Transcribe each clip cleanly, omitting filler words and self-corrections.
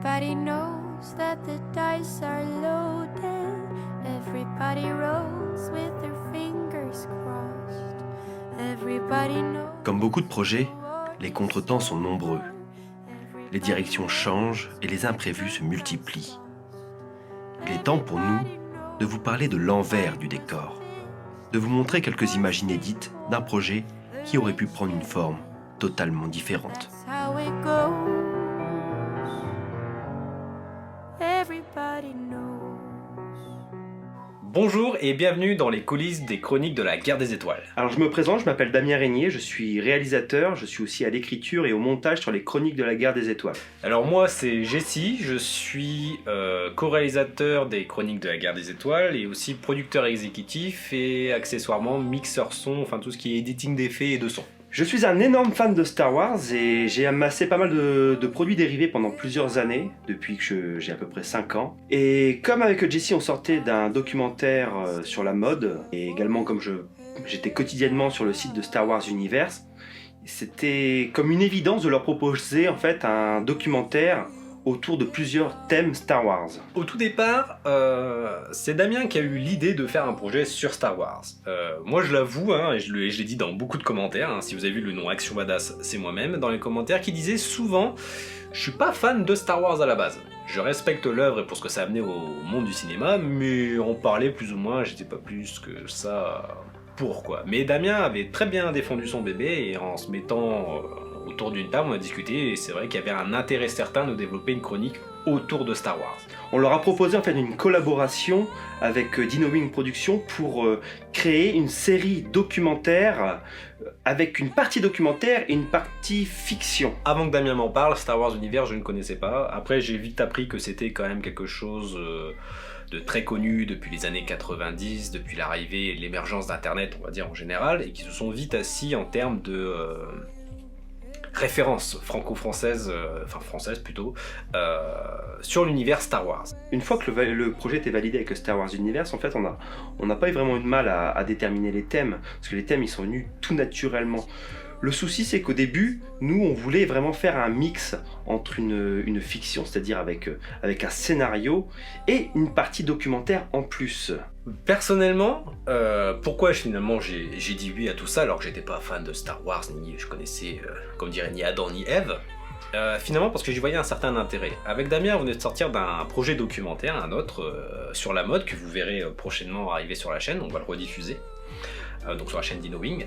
Everybody knows that the dice are loaded. Everybody rolls with their fingers crossed. Everybody knows. Comme beaucoup de projets, les contretemps sont nombreux. Les directions changent et les imprévus se multiplient. Il est temps pour nous de vous parler de l'envers du décor, de vous montrer quelques images inédites d'un projet qui aurait pu prendre une forme totalement différente. That's how it goes. Everybody knows. Bonjour et bienvenue dans les coulisses des Chroniques de la Guerre des Étoiles. Alors je me présente, je m'appelle Damien Régnier, je suis réalisateur, je suis aussi à l'écriture et au montage sur les Chroniques de la Guerre des Étoiles. Alors moi c'est Jessie, je suis co-réalisateur des Chroniques de la Guerre des Étoiles et aussi producteur exécutif et accessoirement mixeur son, enfin tout ce qui est editing d'effets et de son. Je suis un énorme fan de Star Wars et j'ai amassé pas mal de produits dérivés pendant plusieurs années, depuis que j'ai à peu près 5 ans. Et comme avec Jessie on sortait d'un documentaire sur la mode, et également comme j'étais quotidiennement sur le site de Star Wars Universe, c'était comme une évidence de leur proposer en fait un documentaire autour de plusieurs thèmes Star Wars. Au tout départ, c'est Damien qui a eu l'idée de faire un projet sur Star Wars. Moi je l'avoue, et je l'ai dit dans beaucoup de commentaires, si vous avez vu le nom Action Badass, c'est moi-même, dans les commentaires, qui disait souvent « Je suis pas fan de Star Wars à la base. Je respecte l'œuvre et pour ce que ça a amené au monde du cinéma, mais en parler plus ou moins, j'étais pas plus que ça pour quoi. » Mais Damien avait très bien défendu son bébé et en se mettant autour d'une table, on a discuté et c'est vrai qu'il y avait un intérêt certain de développer une chronique autour de Star Wars. On leur a proposé en fait une collaboration avec Dinowing Productions pour créer une série documentaire avec une partie documentaire et une partie fiction. Avant que Damien m'en parle, Star Wars Univers je ne connaissais pas. Après j'ai vite appris que c'était quand même quelque chose de très connu depuis les années 90, depuis l'arrivée et l'émergence d'Internet on va dire en général, et qui se sont vite assis en termes de référence franco-française, enfin française plutôt, sur l'univers Star Wars. Une fois que le projet était validé avec Star Wars Universe, en fait, on n'a pas eu vraiment eu de mal à déterminer les thèmes, parce que les thèmes, ils sont venus tout naturellement. Le souci, c'est qu'au début, nous, on voulait vraiment faire un mix entre une fiction, c'est-à-dire avec un scénario, et une partie documentaire en plus. Personnellement, pourquoi finalement j'ai dit oui à tout ça alors que j'étais pas fan de Star Wars, ni je connaissais, comme dirait, ni Adam ni Ève. Finalement parce que j'y voyais un certain intérêt. Avec Damien, on venait de sortir d'un projet documentaire, un autre, sur la mode, que vous verrez prochainement arriver sur la chaîne, on va le rediffuser, donc sur la chaîne Dinowing.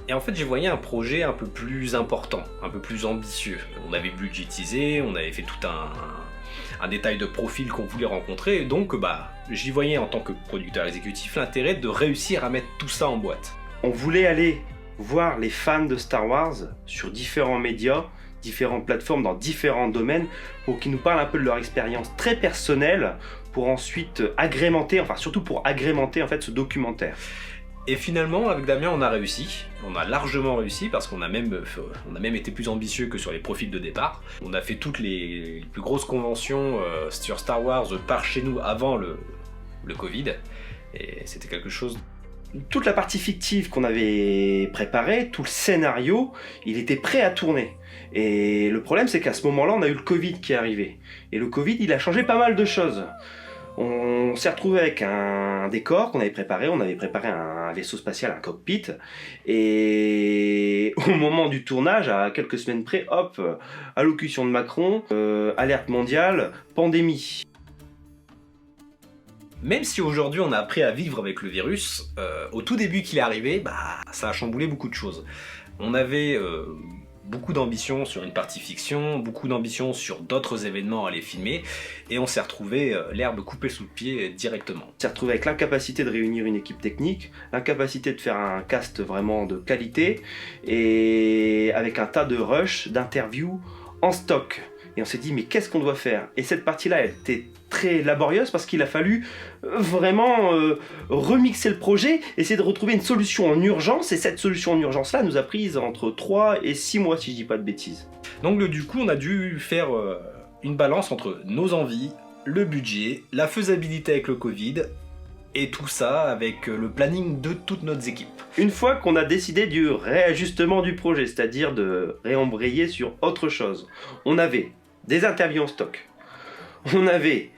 Et en fait, j'ai voyé un projet un peu plus important, un peu plus ambitieux. On avait budgétisé, on avait fait tout un détail de profil qu'on voulait rencontrer, et donc j'y voyais en tant que producteur exécutif l'intérêt de réussir à mettre tout ça en boîte. On voulait aller voir les fans de Star Wars sur différents médias, différentes plateformes, dans différents domaines, pour qu'ils nous parlent un peu de leur expérience très personnelle, pour ensuite agrémenter, enfin surtout pour agrémenter en fait ce documentaire. Et finalement, avec Damien, on a réussi. On a largement réussi parce qu'on a même été plus ambitieux que sur les profils de départ. On a fait toutes les plus grosses conventions sur Star Wars par chez nous avant le Covid. Et c'était quelque chose... Toute la partie fictive qu'on avait préparée, tout le scénario, il était prêt à tourner. Et le problème, c'est qu'à ce moment-là, on a eu le Covid qui est arrivé. Et le Covid, il a changé pas mal de choses. On s'est retrouvé avec un décor qu'on avait préparé, un vaisseau spatial, un cockpit, et au moment du tournage, à quelques semaines près, hop, allocution de Macron, alerte mondiale, pandémie. Même si aujourd'hui on a appris à vivre avec le virus, au tout début qu'il est arrivé, ça a chamboulé beaucoup de choses. On avait beaucoup d'ambition sur une partie fiction, beaucoup d'ambition sur d'autres événements à les filmer, et on s'est retrouvé l'herbe coupée sous le pied directement. On s'est retrouvé avec l'incapacité de réunir une équipe technique, l'incapacité de faire un cast vraiment de qualité, et avec un tas de rushs, d'interviews en stock. Et on s'est dit, mais qu'est-ce qu'on doit faire? Et cette partie-là, elle était très laborieuse parce qu'il a fallu vraiment remixer le projet, essayer de retrouver une solution en urgence, et cette solution en urgence-là nous a pris entre 3 et 6 mois, si je dis pas de bêtises. Donc du coup, on a dû faire une balance entre nos envies, le budget, la faisabilité avec le Covid, et tout ça avec le planning de toutes nos équipes. Une fois qu'on a décidé du réajustement du projet, c'est-à-dire de réembrayer sur autre chose, on avait des interviews en stock. On avait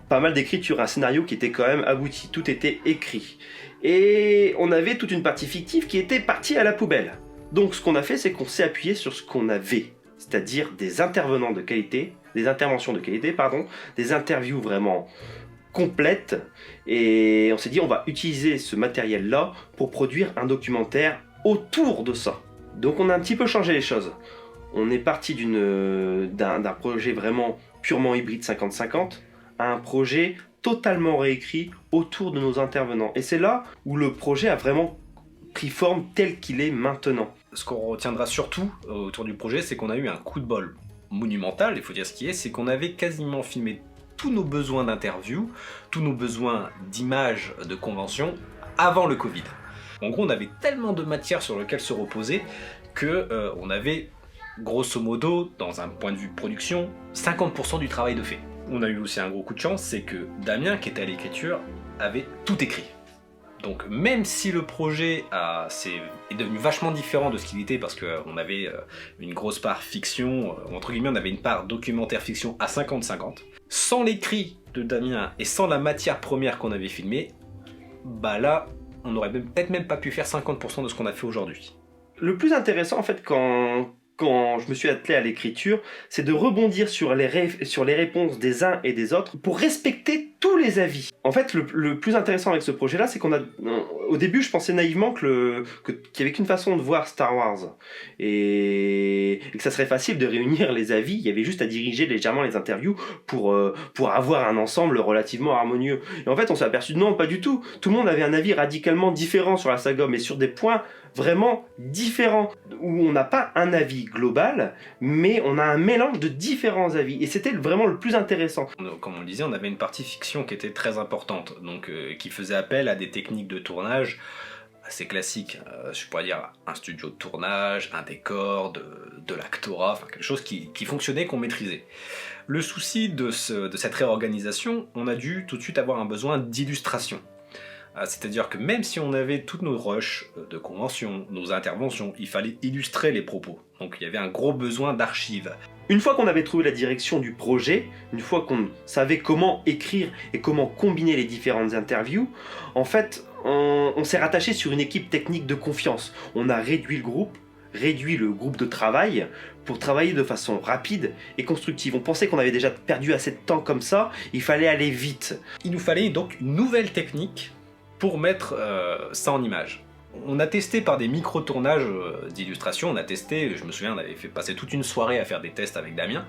pas mal d'écriture, un scénario qui était quand même abouti, tout était écrit. Et on avait toute une partie fictive qui était partie à la poubelle. Donc ce qu'on a fait, c'est qu'on s'est appuyé sur ce qu'on avait, c'est-à-dire des intervenants de qualité, des interventions de qualité, pardon, des interviews vraiment complètes, et on s'est dit on va utiliser ce matériel-là pour produire un documentaire autour de ça. Donc on a un petit peu changé les choses. On est parti d'un projet vraiment purement hybride 50-50 à un projet totalement réécrit autour de nos intervenants. Et c'est là où le projet a vraiment pris forme tel qu'il est maintenant. Ce qu'on retiendra surtout autour du projet, c'est qu'on a eu un coup de bol monumental, il faut dire ce qui est, c'est qu'on avait quasiment filmé tous nos besoins d'interview, tous nos besoins d'images, de convention, avant le Covid. En gros, on avait tellement de matière sur laquelle se reposer que on avait, grosso modo, dans un point de vue production, 50% du travail de fait. On a eu aussi un gros coup de chance, c'est que Damien, qui était à l'écriture, avait tout écrit. Donc même si le projet est devenu vachement différent de ce qu'il était, parce qu'on avait une grosse part fiction, entre guillemets on avait une part documentaire fiction à 50-50, sans l'écrit de Damien et sans la matière première qu'on avait filmée, bah là on n'aurait peut-être même pas pu faire 50% de ce qu'on a fait aujourd'hui. Le plus intéressant en fait quand je me suis attelé à l'écriture, c'est de rebondir sur les réponses des uns et des autres pour respecter tous les avis. En fait, le plus intéressant avec ce projet-là, c'est au début, je pensais naïvement qu'il n'y avait qu'une façon de voir Star Wars et que ça serait facile de réunir les avis. Il y avait juste à diriger légèrement les interviews pour avoir un ensemble relativement harmonieux. Et en fait, on s'est aperçu non, pas du tout. Tout le monde avait un avis radicalement différent sur la saga, mais sur des points vraiment différents, où on n'a pas un avis global, mais on a un mélange de différents avis, et c'était vraiment le plus intéressant. Comme on le disait, on avait une partie fiction qui était très importante, donc qui faisait appel à des techniques de tournage assez classiques, je pourrais dire un studio de tournage, un décor, de l'actorat, enfin quelque chose qui fonctionnait, qu'on maîtrisait. Le souci de cette réorganisation, on a dû tout de suite avoir un besoin d'illustration. C'est-à-dire que même si on avait toutes nos rushs de convention, nos interventions, il fallait illustrer les propos. Donc il y avait un gros besoin d'archives. Une fois qu'on avait trouvé la direction du projet, une fois qu'on savait comment écrire et comment combiner les différentes interviews, en fait, on s'est rattaché sur une équipe technique de confiance. On a réduit le groupe de travail pour travailler de façon rapide et constructive. On pensait qu'on avait déjà perdu assez de temps comme ça, il fallait aller vite. Il nous fallait donc une nouvelle technique pour mettre ça en image. On a testé par des micro-tournages d'illustration, on a testé, je me souviens, on avait fait passer toute une soirée à faire des tests avec Damien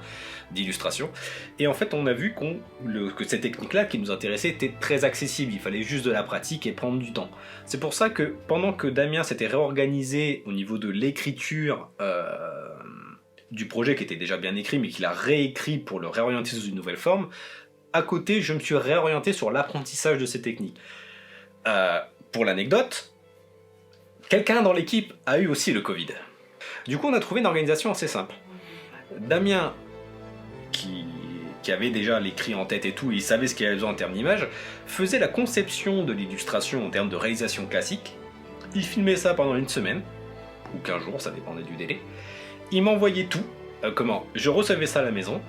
d'illustration, et en fait on a vu que cette technique-là qui nous intéressait était très accessible, il fallait juste de la pratique et prendre du temps. C'est pour ça que pendant que Damien s'était réorganisé au niveau de l'écriture du projet qui était déjà bien écrit, mais qu'il a réécrit pour le réorienter sous une nouvelle forme, à côté je me suis réorienté sur l'apprentissage de ces techniques. Pour l'anecdote, quelqu'un dans l'équipe a eu aussi le Covid. Du coup, on a trouvé une organisation assez simple. Damien, qui avait déjà l'écrit en tête et tout, il savait ce qu'il avait besoin en termes d'image, faisait la conception de l'illustration en termes de réalisation classique. Il filmait ça pendant une semaine, ou 15 jours, ça dépendait du délai. Il m'envoyait tout, je recevais ça à la maison,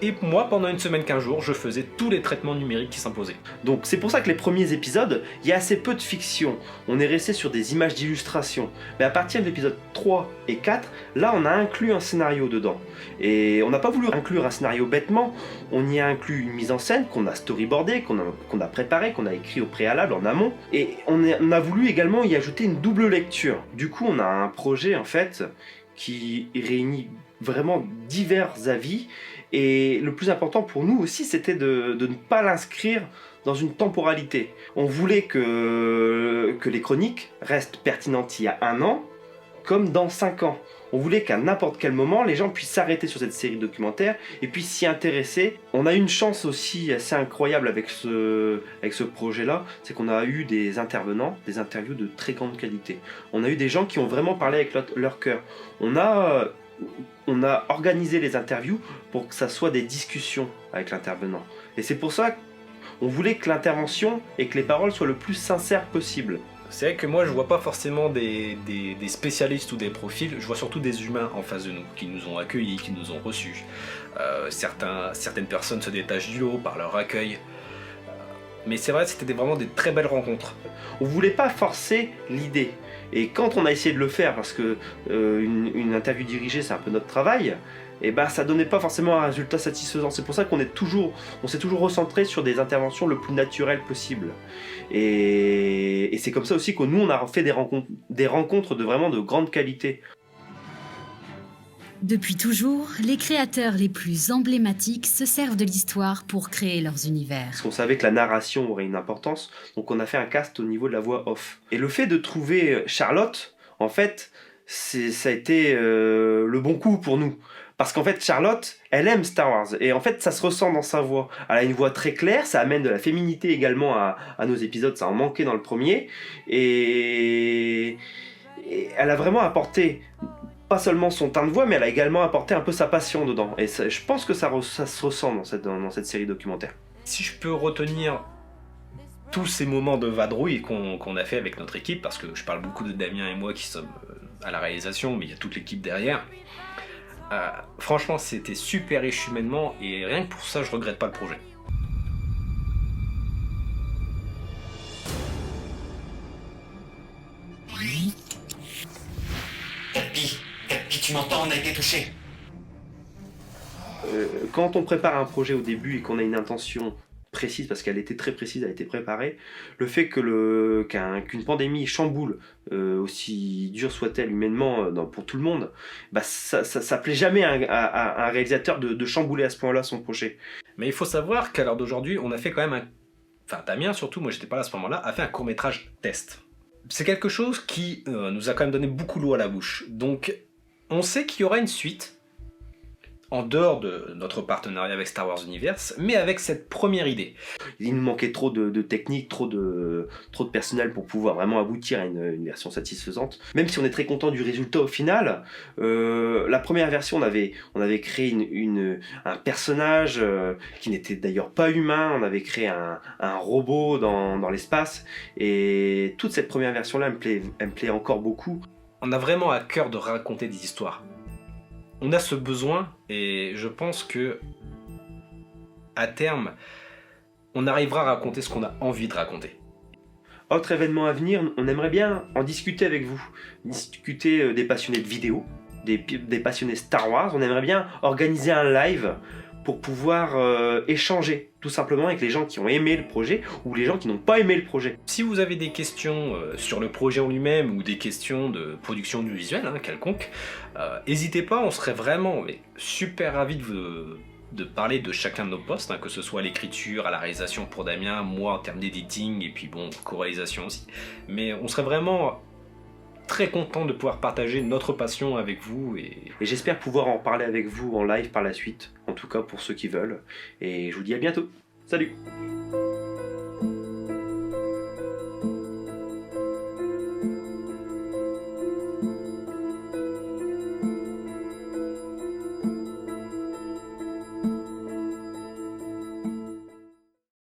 et moi, pendant une semaine, 15 jours, je faisais tous les traitements numériques qui s'imposaient. Donc c'est pour ça que les premiers épisodes, il y a assez peu de fiction. On est resté sur des images d'illustration. Mais à partir de l'épisode 3 et 4, là on a inclus un scénario dedans. Et on n'a pas voulu inclure un scénario bêtement, on y a inclus une mise en scène qu'on a storyboardée, qu'on a préparée, qu'on a écrit au préalable en amont. Et on a voulu également y ajouter une double lecture. Du coup on a un projet en fait qui réunit vraiment divers avis. Et le plus important pour nous aussi, c'était de ne pas l'inscrire dans une temporalité. On voulait que les chroniques restent pertinentes il y a 1 an, comme dans 5 ans. On voulait qu'à n'importe quel moment, les gens puissent s'arrêter sur cette série documentaire et puissent s'y intéresser. On a eu une chance aussi assez incroyable avec ce projet-là, c'est qu'on a eu des intervenants, des interviews de très grande qualité. On a eu des gens qui ont vraiment parlé avec leur cœur. On a organisé les interviews pour que ça soit des discussions avec l'intervenant. Et c'est pour ça qu'on voulait que l'intervention et que les paroles soient le plus sincères possible. C'est vrai que moi je vois pas forcément des spécialistes ou des profils, je vois surtout des humains en face de nous, qui nous ont accueillis, qui nous ont reçus. Certaines personnes se détachent du lot par leur accueil. Mais c'est vrai, c'était vraiment des très belles rencontres. On voulait pas forcer l'idée. Et quand on a essayé de le faire, parce que une interview dirigée, c'est un peu notre travail, et ben ça donnait pas forcément un résultat satisfaisant. C'est pour ça qu'on s'est toujours recentré sur des interventions le plus naturelles possible. Et c'est comme ça aussi que nous on a fait des rencontres de vraiment de grande qualité. Depuis toujours, les créateurs les plus emblématiques se servent de l'histoire pour créer leurs univers. Parce qu'on savait que la narration aurait une importance, donc on a fait un cast au niveau de la voix off. Et le fait de trouver Charlotte, en fait, ça a été le bon coup pour nous. Parce qu'en fait, Charlotte, elle aime Star Wars. Et en fait, ça se ressent dans sa voix. Elle a une voix très claire, ça amène de la féminité également à nos épisodes, ça en manquait dans le premier. Et elle a vraiment apporté, pas seulement son teint de voix, mais elle a également apporté un peu sa passion dedans. Et ça, je pense que ça se ressent dans cette série documentaire. Si je peux retenir tous ces moments de vadrouille qu'on a fait avec notre équipe, parce que je parle beaucoup de Damien et moi qui sommes à la réalisation, mais il y a toute l'équipe derrière. Franchement, c'était super riche humainement et rien que pour ça, je regrette pas le projet. Capi, tu m'entends, on a été touché. Quand on prépare un projet au début et qu'on a une intention précise, parce qu'elle était très précise, elle a été préparée, le fait qu'une pandémie chamboule, aussi dure soit-elle humainement pour tout le monde, bah ça plaît jamais à un réalisateur de chambouler à ce point-là son projet. Mais il faut savoir qu'à l'heure d'aujourd'hui, on a fait quand même enfin Damien surtout, moi j'étais pas là à ce moment-là, a fait un court-métrage test. C'est quelque chose qui nous a quand même donné beaucoup l'eau à la bouche. Donc on sait qu'il y aura une suite, en dehors de notre partenariat avec Star Wars Universe, mais avec cette première idée. Il nous manquait trop de techniques, trop de personnel pour pouvoir vraiment aboutir à une version satisfaisante. Même si on est très content du résultat au final, la première version, on avait créé un personnage qui n'était d'ailleurs pas humain, on avait créé un robot dans l'espace, et toute cette première version-là elle me plaît encore beaucoup. On a vraiment à cœur de raconter des histoires. On a ce besoin et je pense que à terme, on arrivera à raconter ce qu'on a envie de raconter. Autre événement à venir, on aimerait bien en discuter avec vous. Discuter des passionnés de vidéo, des passionnés Star Wars. On aimerait bien organiser un live pour pouvoir échanger tout simplement avec les gens qui ont aimé le projet ou les gens qui n'ont pas aimé le projet. Si vous avez des questions sur le projet en lui-même ou des questions de production du visuel, quelconque, n'hésitez pas, on serait vraiment super ravis de parler de chacun de nos postes, que ce soit à l'écriture, à la réalisation pour Damien, moi en termes d'editing et puis bon, co-réalisation aussi. Mais on serait vraiment très content de pouvoir partager notre passion avec vous. Et j'espère pouvoir en parler avec vous en live par la suite, en tout cas pour ceux qui veulent. Et je vous dis à bientôt. Salut!